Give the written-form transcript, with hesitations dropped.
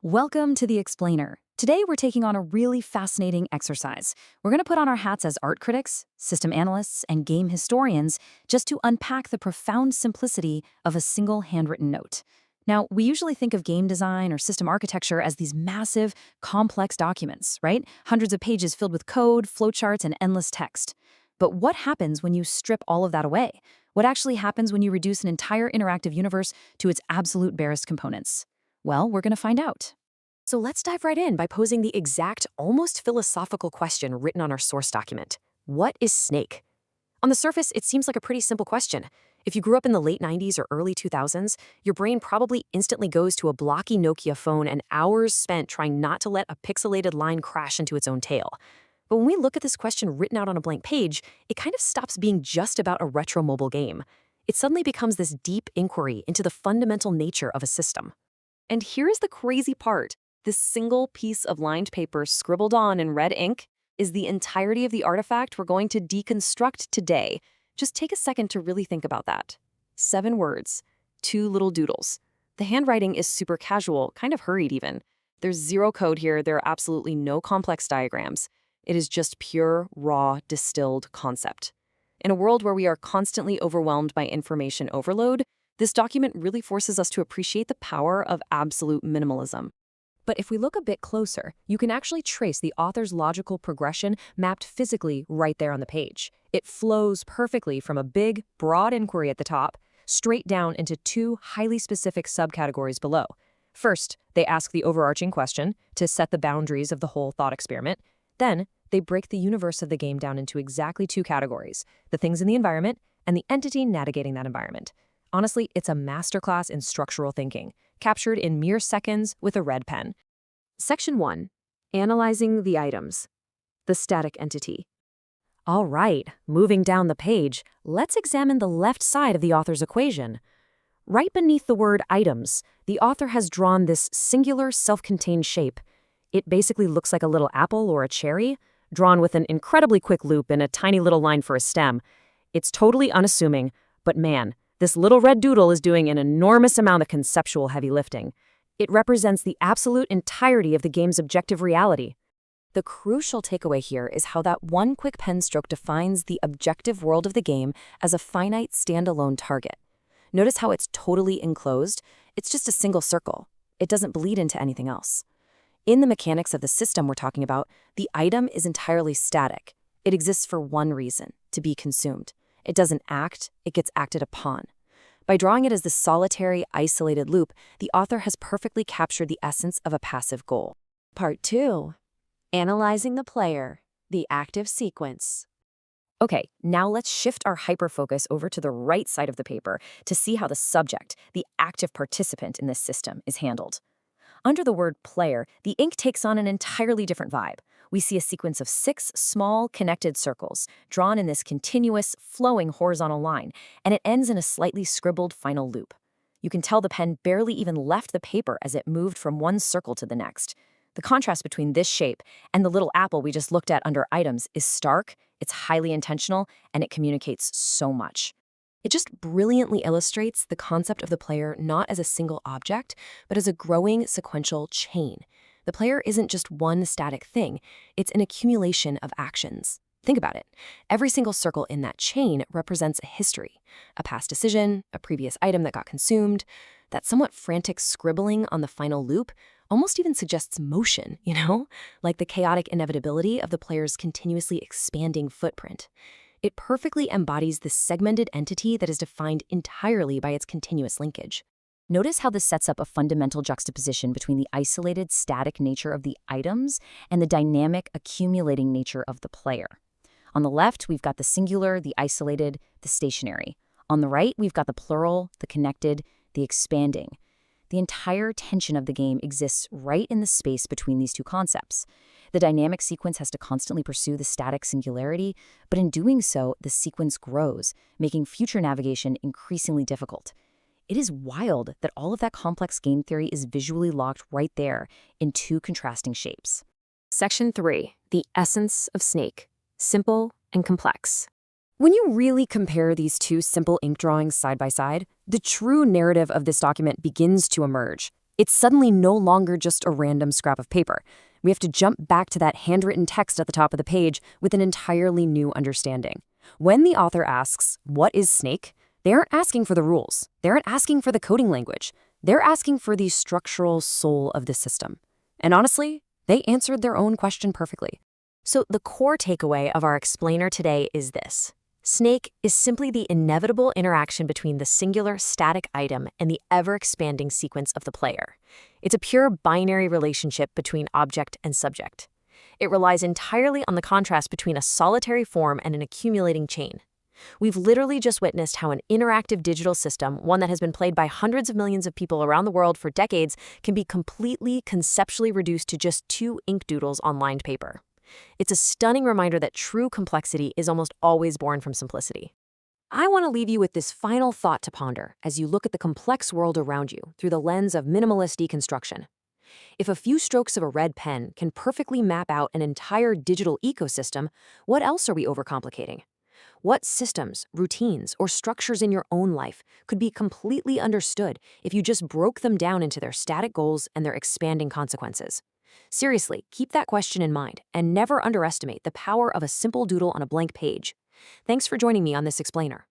Welcome to The Explainer. Today we're taking on a really fascinating exercise. We're going to put on our hats as art critics, system analysts, and game historians just to unpack the profound simplicity of a single handwritten note. Now, we usually think of game design or system architecture as these massive, complex documents, right? Hundreds of pages filled with code, flowcharts, and endless text. But what happens when you strip all of that away? What actually happens when you reduce an entire interactive universe to its absolute barest components? Well, we're going to find out. So let's dive right in by posing the exact, almost philosophical question written on our source document. What is Snake? On the surface, it seems like a pretty simple question. If you grew up in the late 90s or early 2000s, your brain probably instantly goes to a blocky Nokia phone and hours spent trying not to let a pixelated line crash into its own tail. But when we look at this question written out on a blank page, it kind of stops being just about a retro mobile game. It suddenly becomes this deep inquiry into the fundamental nature of a system. And here's the crazy part. This single piece of lined paper scribbled on in red ink is the entirety of the artifact we're going to deconstruct today. Just take a second to really think about that. 7 words, 2 little doodles. The handwriting is super casual, kind of hurried even. There's zero code here, there are absolutely no complex diagrams. It is just pure, raw, distilled concept. In a world where we are constantly overwhelmed by information overload, this document really forces us to appreciate the power of absolute minimalism. But if we look a bit closer, you can actually trace the author's logical progression mapped physically right there on the page. It flows perfectly from a big, broad inquiry at the top, straight down into 2 highly specific subcategories below. First, they ask the overarching question to set the boundaries of the whole thought experiment. Then, they break the universe of the game down into exactly 2 categories, the things in the environment and the entity navigating that environment. Honestly, it's a masterclass in structural thinking, captured in mere seconds with a red pen. Section 1. Analyzing the items. The static entity. All right, moving down the page, let's examine the left side of the author's equation. Right beneath the word items, the author has drawn this singular self-contained shape. It basically looks like a little apple or a cherry, drawn with an incredibly quick loop and a tiny little line for a stem. It's totally unassuming, but man, this little red doodle is doing an enormous amount of conceptual heavy lifting. It represents the absolute entirety of the game's objective reality. The crucial takeaway here is how that one quick pen stroke defines the objective world of the game as a finite standalone target. Notice how it's totally enclosed. It's just a single circle. It doesn't bleed into anything else. In the mechanics of the system we're talking about, the item is entirely static. It exists for one reason, to be consumed. It doesn't act, it gets acted upon. By drawing it as this solitary, isolated loop, the author has perfectly captured the essence of a passive goal. Part 2. Analyzing the player, the active sequence. Okay, now let's shift our hyperfocus over to the right side of the paper to see how the subject, the active participant in this system, is handled. Under the word player, the ink takes on an entirely different vibe. We see a sequence of 6 small, connected circles, drawn in this continuous, flowing horizontal line, and it ends in a slightly scribbled final loop. You can tell the pen barely even left the paper as it moved from one circle to the next. The contrast between this shape and the little apple we just looked at under items is stark, it's highly intentional, and it communicates so much. It just brilliantly illustrates the concept of the player not as a single object, but as a growing sequential chain. The player isn't just one static thing, it's an accumulation of actions. Think about it. Every single circle in that chain represents a history, a past decision, a previous item that got consumed. That somewhat frantic scribbling on the final loop almost even suggests motion, like the chaotic inevitability of the player's continuously expanding footprint. It perfectly embodies the segmented entity that is defined entirely by its continuous linkage. Notice how this sets up a fundamental juxtaposition between the isolated, static nature of the items and the dynamic, accumulating nature of the player. On the left, we've got the singular, the isolated, the stationary. On the right, we've got the plural, the connected, the expanding. The entire tension of the game exists right in the space between these 2 concepts. The dynamic sequence has to constantly pursue the static singularity, but in doing so, the sequence grows, making future navigation increasingly difficult. It is wild that all of that complex game theory is visually locked right there in 2 contrasting shapes. Section 3. The essence of Snake. Simple and complex. When you really compare these 2 simple ink drawings side by side, the true narrative of this document begins to emerge. It's suddenly no longer just a random scrap of paper. We have to jump back to that handwritten text at the top of the page with an entirely new understanding. When the author asks, "What is Snake?" they aren't asking for the rules. They aren't asking for the coding language. They're asking for the structural soul of the system. And honestly, they answered their own question perfectly. So the core takeaway of our explainer today is this. Snake is simply the inevitable interaction between the singular static item and the ever-expanding sequence of the player. It's a pure binary relationship between object and subject. It relies entirely on the contrast between a solitary form and an accumulating chain. We've literally just witnessed how an interactive digital system, one that has been played by hundreds of millions of people around the world for decades, can be completely conceptually reduced to just 2 ink doodles on lined paper. It's a stunning reminder that true complexity is almost always born from simplicity. I want to leave you with this final thought to ponder as you look at the complex world around you through the lens of minimalist deconstruction. If a few strokes of a red pen can perfectly map out an entire digital ecosystem, what else are we overcomplicating? What systems, routines, or structures in your own life could be completely understood if you just broke them down into their static goals and their expanding consequences? Seriously, keep that question in mind and never underestimate the power of a simple doodle on a blank page. Thanks for joining me on this explainer.